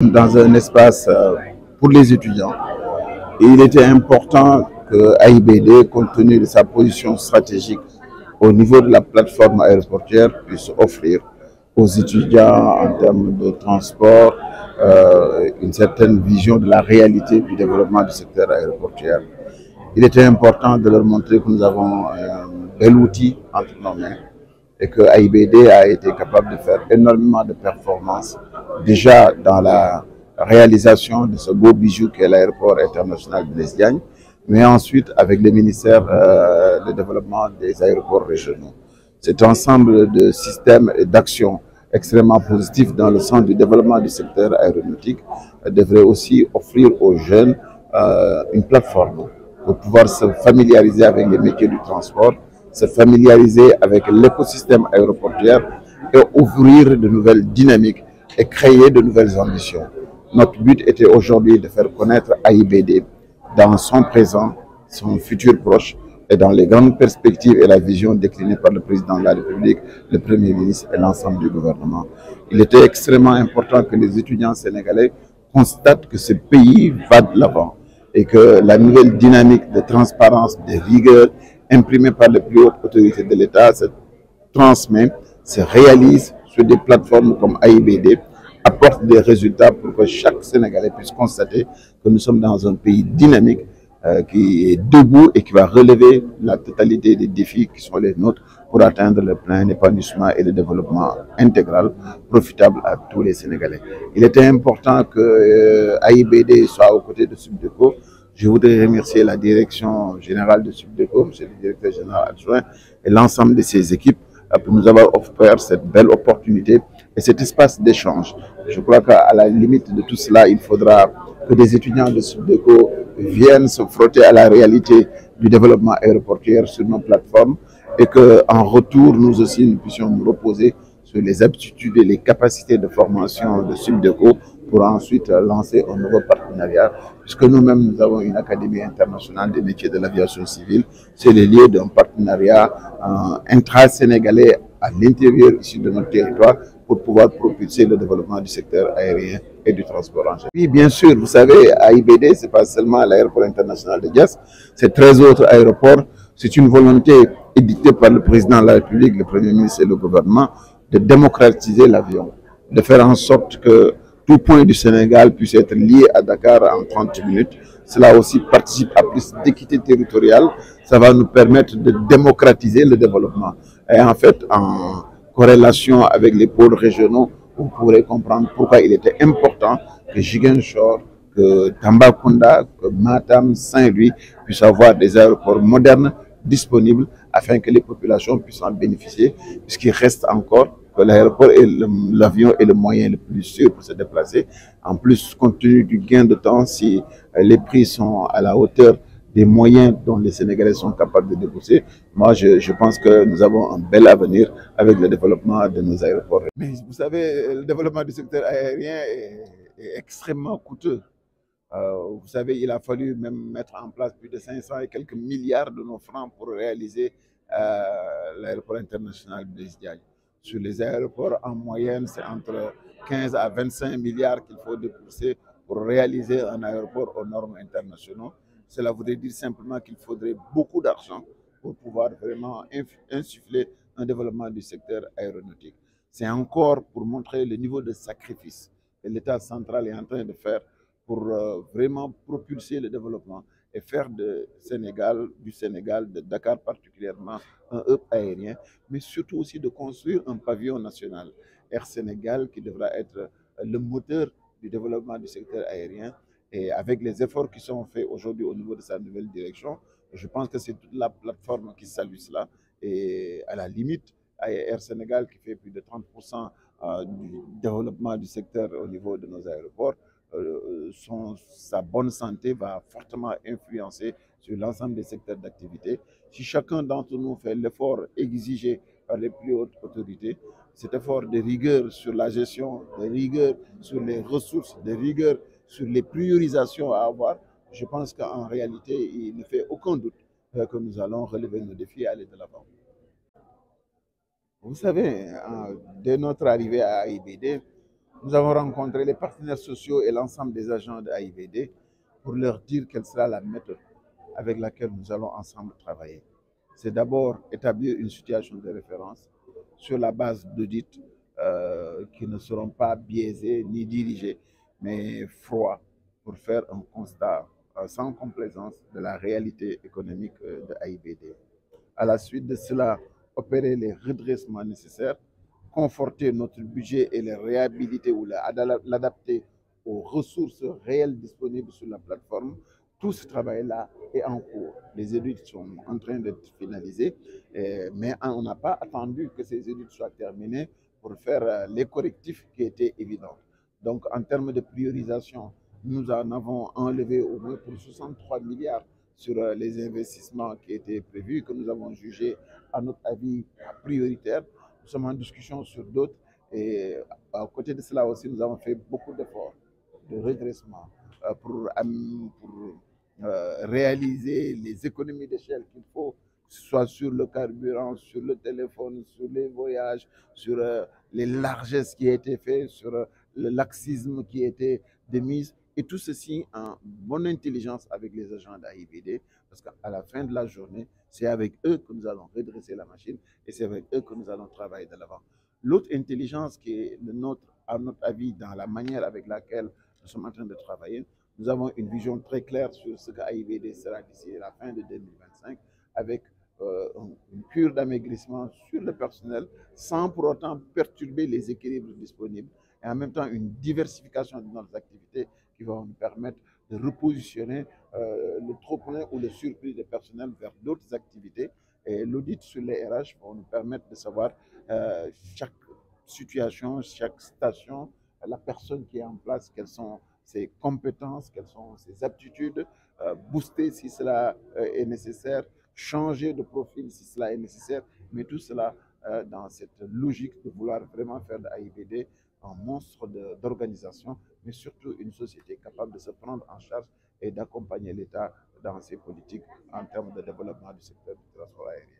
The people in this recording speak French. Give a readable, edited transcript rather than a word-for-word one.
Dans un espace pour les étudiants. Et il était important que AIBD, compte tenu de sa position stratégique au niveau de la plateforme aéroportuaire, puisse offrir aux étudiants en termes de transport une certaine vision de la réalité du développement du secteur aéroportuaire. Il était important de leur montrer que nous avons un bel outil entre nos mains et que AIBD a été capable de faire énormément de performances déjà dans la réalisation de ce beau bijou qu'est l'aéroport international de Blaise Diagne, mais ensuite avec le ministère de développement des aéroports régionaux. Cet ensemble de systèmes et d'actions extrêmement positifs dans le sens du développement du secteur aéronautique devrait aussi offrir aux jeunes une plateforme pour pouvoir se familiariser avec les métiers du transport, se familiariser avec l'écosystème aéroportuaire et ouvrir de nouvelles dynamiques et créer de nouvelles ambitions. Notre but était aujourd'hui de faire connaître AIBD dans son présent, son futur proche et dans les grandes perspectives et la vision déclinée par le président de la République, le Premier ministre et l'ensemble du gouvernement. Il était extrêmement important que les étudiants sénégalais constatent que ce pays va de l'avant et que la nouvelle dynamique de transparence, de rigueur imprimée par les plus hautes autorités de l'État se transmet, se réalise sur des plateformes comme AIBD, apporte des résultats pour que chaque Sénégalais puisse constater que nous sommes dans un pays dynamique qui est debout et qui va relever la totalité des défis qui sont les nôtres pour atteindre le plein épanouissement et le développement intégral profitable à tous les Sénégalais. Il était important que AIBD soit aux côtés de Subdeco. Je voudrais remercier la direction générale de Subdeco, M. le directeur général adjoint, et l'ensemble de ses équipes pour nous avoir offert cette belle opportunité et cet espace d'échange. Je crois qu'à la limite de tout cela, il faudra que des étudiants de Subdeco viennent se frotter à la réalité du développement aéroportuaire sur nos plateformes et qu'en retour, nous aussi, nous puissions nous reposer sur les aptitudes et les capacités de formation de Subdeco pour ensuite lancer un nouveau partenariat, puisque nous-mêmes, nous avons une académie internationale des métiers de l'aviation civile. C'est le lieu d'un partenariat intra-sénégalais à l'intérieur ici de notre territoire pour pouvoir propulser le développement du secteur aérien et du transport en général. Oui, bien sûr, vous savez, AIBD, ce n'est pas seulement l'aéroport international de Diass, c'est 13 autres aéroports. C'est une volonté édictée par le président de la République, le Premier ministre et le gouvernement de démocratiser l'avion, de faire en sorte que tout point du Sénégal puisse être lié à Dakar en 30 minutes. Cela aussi participe à plus d'équité territoriale. Ça va nous permettre de démocratiser le développement. Et en fait, en corrélation avec les pôles régionaux, vous pourrez comprendre pourquoi il était important que Ziguinchor, que Tambacounda, que Matam, Saint-Louis puissent avoir des aéroports modernes disponibles afin que les populations puissent en bénéficier, puisqu'il reste encore que l'aéroport et l'avion est le moyen le plus sûr pour se déplacer. En plus, compte tenu du gain de temps, si les prix sont à la hauteur des moyens dont les Sénégalais sont capables de débourser, moi je pense que nous avons un bel avenir avec le développement de nos aéroports. Mais vous savez, le développement du secteur aérien est extrêmement coûteux. Vous savez, il a fallu même mettre en place plus de 500 et quelques milliards de nos francs pour réaliser l'aéroport international de Blaise Diagne. Sur les aéroports, en moyenne, c'est entre 15 à 25 milliards qu'il faut débourser pour réaliser un aéroport aux normes internationales. Cela voudrait dire simplement qu'il faudrait beaucoup d'argent pour pouvoir vraiment insuffler un développement du secteur aéronautique. C'est encore pour montrer le niveau de sacrifice que l'État central est en train de faire pour vraiment propulser le développement et faire du Sénégal, de Dakar particulièrement, un hub aérien, mais surtout aussi de construire un pavillon national, Air Sénégal, qui devra être le moteur du développement du secteur aérien. Et avec les efforts qui sont faits aujourd'hui au niveau de sa nouvelle direction, je pense que c'est toute la plateforme qui salue cela. Et à la limite, Air Sénégal, qui fait plus de 30% du développement du secteur au niveau de nos aéroports, sa bonne santé va fortement influencer sur l'ensemble des secteurs d'activité. Si chacun d'entre nous fait l'effort exigé par les plus hautes autorités, cet effort de rigueur sur la gestion, de rigueur sur les ressources, de rigueur sur les priorisations à avoir, je pense qu'en réalité, il ne fait aucun doute que nous allons relever nos défis et aller de l'avant. Vous savez, dès notre arrivée à AIBD, Nous avons rencontré les partenaires sociaux et l'ensemble des agents de AIBD pour leur dire quelle sera la méthode avec laquelle nous allons ensemble travailler. C'est d'abord établir une situation de référence sur la base d'audits qui ne seront pas biaisés ni dirigés, mais froids, pour faire un constat sans complaisance de la réalité économique de AIBD. À la suite de cela, opérer les redressements nécessaires, conforter notre budget et le réhabiliter ou l'adapter aux ressources réelles disponibles sur la plateforme. Tout ce travail-là est en cours. Les études sont en train d'être finalisées, mais on n'a pas attendu que ces études soient terminées pour faire les correctifs qui étaient évidents. Donc, en termes de priorisation, nous en avons enlevé au moins pour 63 milliards sur les investissements qui étaient prévus, que nous avons jugés, à notre avis, prioritaires. Nous sommes en discussion sur d'autres et à côté de cela aussi, nous avons fait beaucoup d'efforts de redressement pour réaliser les économies d'échelle qu'il faut, que ce soit sur le carburant, sur le téléphone, sur les voyages, sur les largesses qui étaient faites, sur le laxisme qui était démis. Et tout ceci en bonne intelligence avec les agents d'AIBD, parce qu'à la fin de la journée, c'est avec eux que nous allons redresser la machine et c'est avec eux que nous allons travailler de l'avant. L'autre intelligence qui est le nôtre, à notre avis, dans la manière avec laquelle nous sommes en train de travailler, nous avons une vision très claire sur ce qu'AIBD sera d'ici la fin de 2025, avec une cure d'amaigrissement sur le personnel, sans pour autant perturber les équilibres disponibles, et en même temps une diversification de nos activités qui va nous permettre de repositionner le trop-plein ou le surplus de personnel vers d'autres activités. Et l'audit sur les RH va nous permettre de savoir chaque situation, chaque station, la personne qui est en place, quelles sont ses compétences, quelles sont ses aptitudes, booster si cela est nécessaire, changer de profil si cela est nécessaire, mais tout cela dans cette logique de vouloir vraiment faire de l'AIBD un monstre d'organisation, mais surtout une société capable de se prendre en charge et d'accompagner l'État dans ses politiques en termes de développement du secteur du transport aérien.